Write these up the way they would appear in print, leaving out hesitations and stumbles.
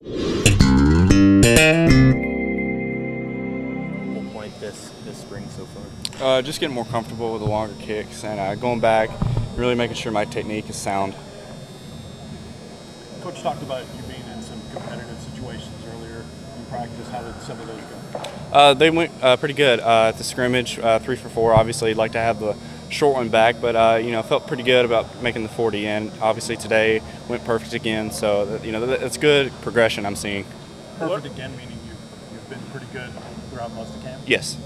Point this spring so far? Just getting more comfortable with the longer kicks and going back, really making sure my technique is sound. Coach talked about you being in some competitive situations earlier in practice. How did some of those go? They went pretty good at the scrimmage, 3 for 4. Obviously, I'd like to have the short one back, but felt pretty good about making the 40 in. Obviously, today went perfect again, so that's good progression I'm seeing. Perfect again, meaning you've been pretty good throughout most of camp? Yes.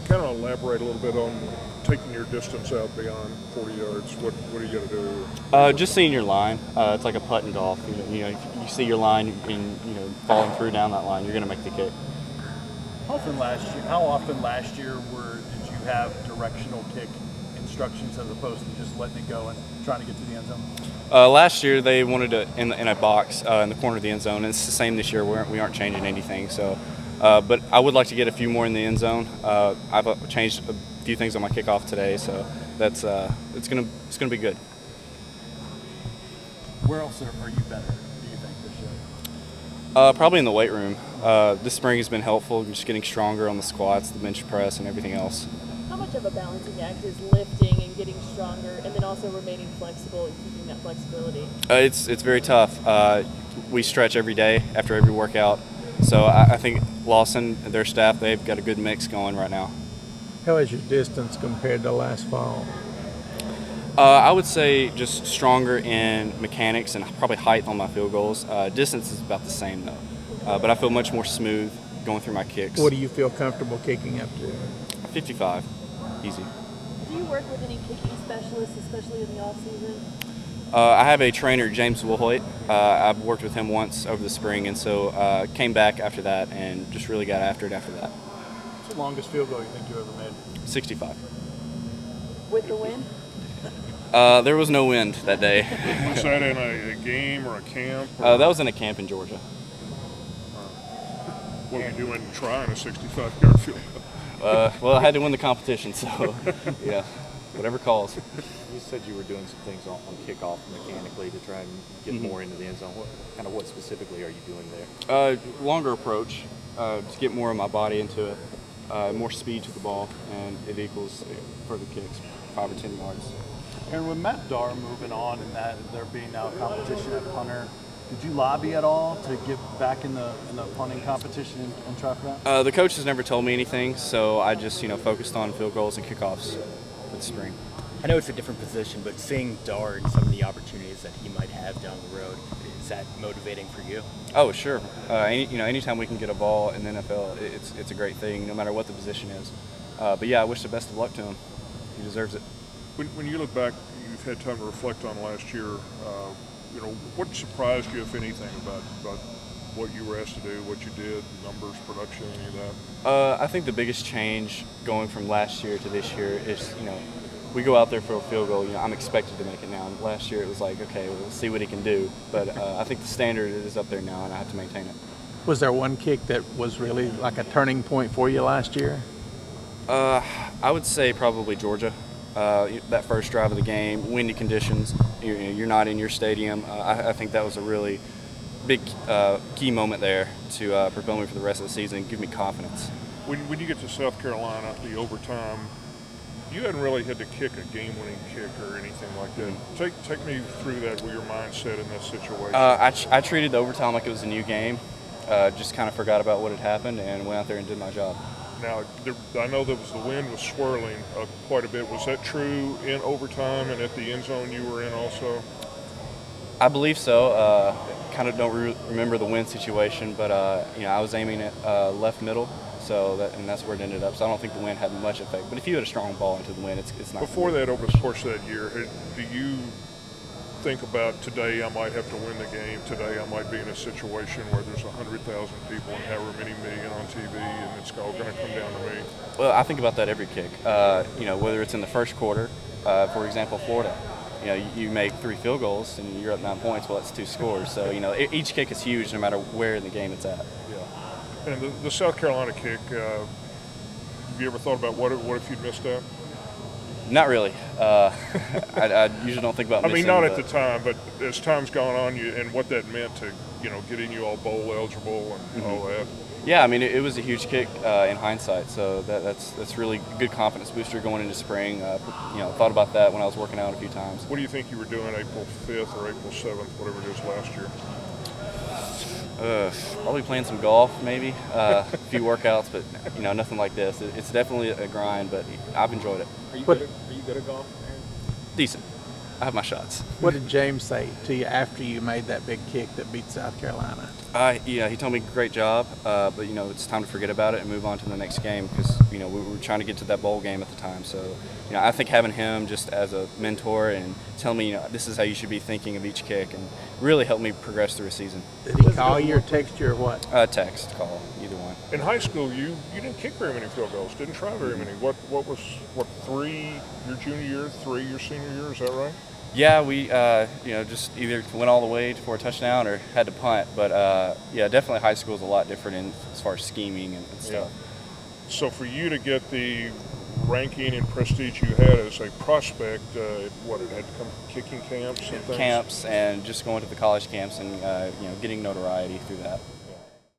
Kind of elaborate a little bit on taking your distance out beyond 40 yards. What are you going to do? Just seeing your line. It's like a putt in golf. If you see your line and falling through down that line, you're going to make the kick. How often last year did you have directional kick instructions as opposed to just letting it go and trying to get to the end zone? Last year they wanted it in a box in the corner of the end zone, and it's the same this year. We aren't changing anything. So, but I would like to get a few more in the end zone. I've changed a few things on my kickoff today, so that's it's gonna be good. Where else are you better, do you think, this year? Probably in the weight room. This spring has been helpful, just getting stronger on the squats, the bench press, and everything else. How much of a balancing act is lifting and getting stronger, and then also remaining flexible and keeping that flexibility? It's very tough. We stretch every day after every workout, so I think Lawson and their staff, they've got a good mix going right now. How is your distance compared to last fall? I would say just stronger in mechanics and probably height on my field goals. Distance is about the same though, but I feel much more smooth going through my kicks. What do you feel comfortable kicking up to? 55, easy. Do you work with any kicking specialists, especially in the off season? I have a trainer, James Wilhoit. I've worked with him once over the spring, and so came back after that and just really got after it after that. What's the longest field goal you think you ever made? 65. With the wind? There was no wind that day. Was that in a game or a camp? That was in a camp in Georgia. What were you doing trying a 65-yard field goal? Well, I had to win the competition, so yeah, whatever calls. You said you were doing some things on kickoff mechanically to try and get more into the end zone. What specifically are you doing there? Longer approach to get more of my body into it, more speed to the ball, and it equals further kicks, 5 or 10 yards. And with Matt Darr moving on and that there being now competition at punter, did you lobby at all to get back in the punting competition and try for that? The coach has never told me anything, so I just focused on field goals and kickoffs for the spring. I know it's a different position, but seeing Darr and some of the opportunities that he might have down the road, is that motivating for you? Oh, sure. Anytime we can get a ball in the NFL, it's a great thing, no matter what the position is. But yeah, I wish the best of luck to him. He deserves it. When you look back, you've had time to reflect on last year. What surprised you, if anything, about what you were asked to do, what you did, numbers, production, any of that? I think the biggest change going from last year to this year is, we go out there for a field goal. I'm expected to make it now. Last year it was like, okay, we'll see what he can do. But I think the standard is up there now, and I have to maintain it. Was there one kick that was really like a turning point for you last year? I would say probably Georgia. That first drive of the game, windy conditions, you're not in your stadium. I think that was a really big key moment there to propel me for the rest of the season and give me confidence. When you get to South Carolina, the overtime, you hadn't really had to kick a game-winning kick or anything like that. Take me through that, with your mindset in that situation. I treated the overtime like it was a new game. Just kind of forgot about what had happened and went out there and did my job. Now, I know that the wind was swirling quite a bit. Was that true in overtime and at the end zone you were in also? I believe so. Kind of don't remember the wind situation, but I was aiming at left middle, and that's where it ended up. So I don't think the wind had much effect. But if you had a strong ball into the wind, it's not. Before that, over the course of that year, do you think about today I might have to win the game, today I might be in a situation where there's 100,000 people and however many million on TV and it's all going to come down to me? Well, I think about that every kick. Whether it's in the first quarter, for example, Florida, you make 3 field goals and you're up 9 points. Well, that's 2 scores. So, each kick is huge no matter where in the game it's at. Yeah. And the South Carolina kick, have you ever thought about what if you'd missed that? Not really. I usually don't think about missing. Not at the time, but as time's gone on, and what that meant to getting you all bowl eligible and all that? Yeah, I mean, it was a huge kick in hindsight, so that's really good confidence booster going into spring. Thought about that when I was working out a few times. What do you think you were doing April 5th or April 7th, whatever it is, last year? Probably playing some golf, maybe. A few workouts, but nothing like this. It's definitely a grind, but I've enjoyed it. Are you good at golf, Aaron? Decent. I have my shots. What did James say to you after you made that big kick that beat South Carolina? He told me great job, but it's time to forget about it and move on to the next game because we were trying to get to that bowl game at the time. So I think having him just as a mentor and telling me this is how you should be thinking of each kick and really helped me progress through a season. Did he call you or text you or what? Text, call, either one. In high school, you didn't kick very many field goals, didn't try very many. What was 3 your junior year, 3 your senior year? Is that right? Yeah, we just either went all the way for a touchdown or had to punt. But definitely high school is a lot different as far as scheming and stuff. Yeah. So for you to get the ranking and prestige you had as a prospect, it had to come from kicking camps and things? Camps and just going to the college camps and getting notoriety through that.